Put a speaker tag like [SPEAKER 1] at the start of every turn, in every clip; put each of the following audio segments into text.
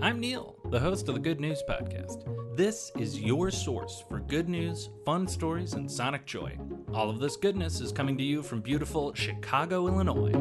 [SPEAKER 1] I'm Neil, the host of the Good News Podcast. This is your source for good news, fun stories, and sonic joy. All of this goodness is coming to you from beautiful Chicago, Illinois.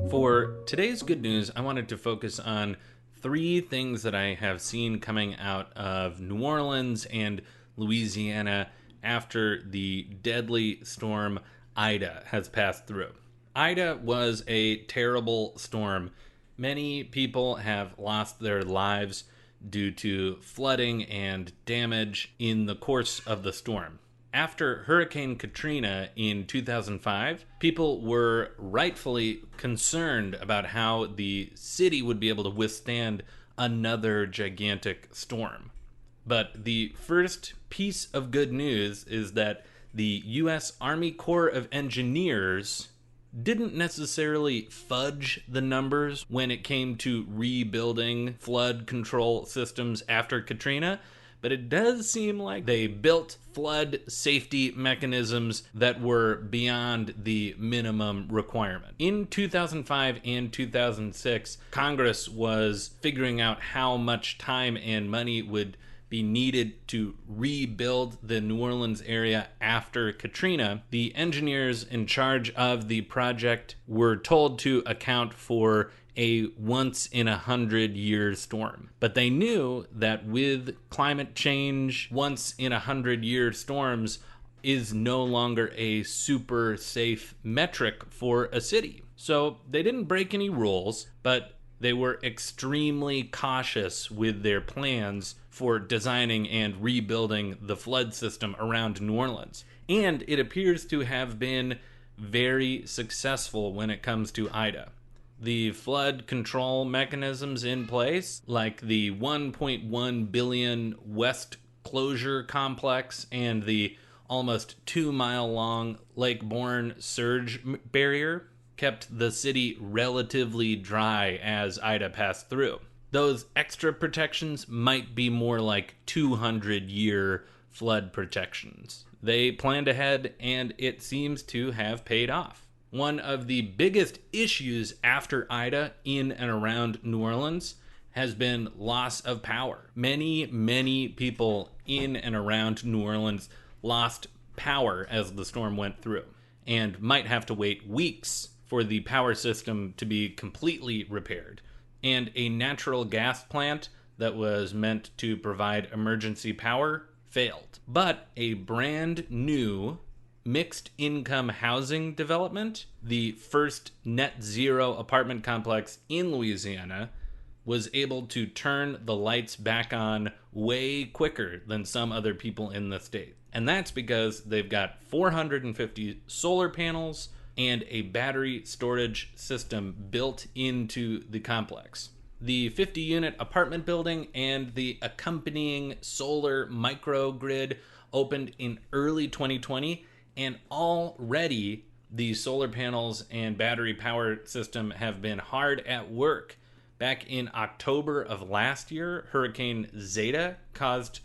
[SPEAKER 1] For today's good news, I wanted to focus on three things that I have seen coming out of New Orleans and Louisiana after the deadly storm Ida has passed through. Ida was a terrible storm. Many people have lost their lives due to flooding and damage in the course of the storm. After Hurricane Katrina in 2005, people were rightfully concerned about how the city would be able to withstand another gigantic storm. But the first piece of good news is that the U.S. Army Corps of Engineers didn't necessarily fudge the numbers when it came to rebuilding flood control systems after Katrina, but it does seem like they built flood safety mechanisms that were beyond the minimum requirement. In 2005 and 2006, Congress was figuring out how much time and money would be needed to rebuild the New Orleans area after Katrina. The engineers in charge of the project were told to account for a once-in-a-100-year storm. But they knew that with climate change, once-in-a-100-year storms is no longer a super safe metric for a city. So they didn't break any rules, but they were extremely cautious with their plans for designing and rebuilding the flood system around New Orleans. And it appears to have been very successful when it comes to Ida. The flood control mechanisms in place, like the 1.1 billion West Closure Complex and the almost 2-mile-long Lake Borgne surge barrier, kept the city relatively dry as Ida passed through. Those extra protections might be more like 200-year flood protections. They planned ahead, and it seems to have paid off. One of the biggest issues after Ida in and around New Orleans has been loss of power. Many people in and around New Orleans lost power as the storm went through, and might have to wait weeks for the power system to be completely repaired. And a natural gas plant that was meant to provide emergency power failed. But a brand new mixed income housing development, the first net zero apartment complex in Louisiana, was able to turn the lights back on way quicker than some other people in the state. And that's because they've got 450 solar panels and a battery storage system built into the complex. The 50-unit apartment building and the accompanying solar microgrid opened in early 2020, and already the solar panels and battery power system have been hard at work. Back in October of last year, Hurricane Zeta caused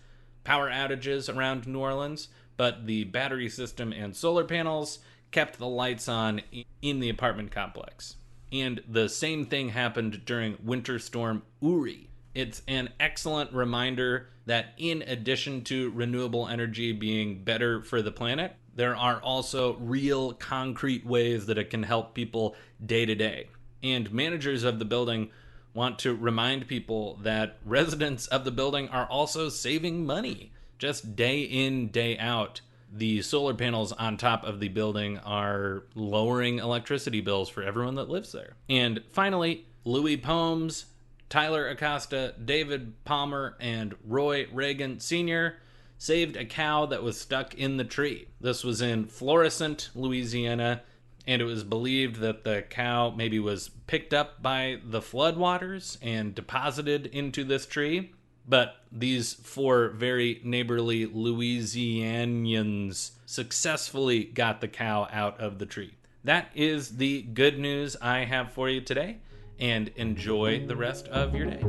[SPEAKER 1] power outages around New Orleans, but the battery system and solar panels kept the lights on in the apartment complex. And the same thing happened during Winter Storm Uri. It's an excellent reminder that in addition to renewable energy being better for the planet, there are also real concrete ways that it can help people day to day. And managers of the building want to remind people that residents of the building are also saving money just day in, day out. The solar panels on top of the building are lowering electricity bills for everyone that lives there. And finally, Louis Pomes, Tyler Acosta, David Palmer, and Roy Reagan Sr. saved a cow that was stuck in the tree. This was in Florissant, Louisiana, and it was believed that the cow maybe was picked up by the floodwaters and deposited into this tree. But these four very neighborly Louisianians successfully got the cow out of the tree. That is the good news I have for you today, and enjoy the rest of your day.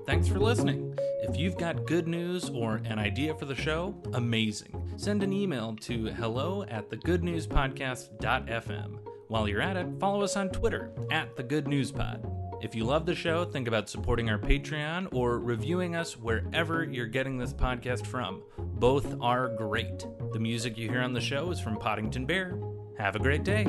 [SPEAKER 1] Thanks for listening. If you've got good news or an idea for the show, amazing. Send an email to hello@thegoodnewspodcast.fm. While you're at it, follow us on Twitter @thegoodnewspod. If you love the show, think about supporting our Patreon or reviewing us wherever you're getting this podcast from. Both are great. The music you hear on the show is from Poddington Bear. Have a great day.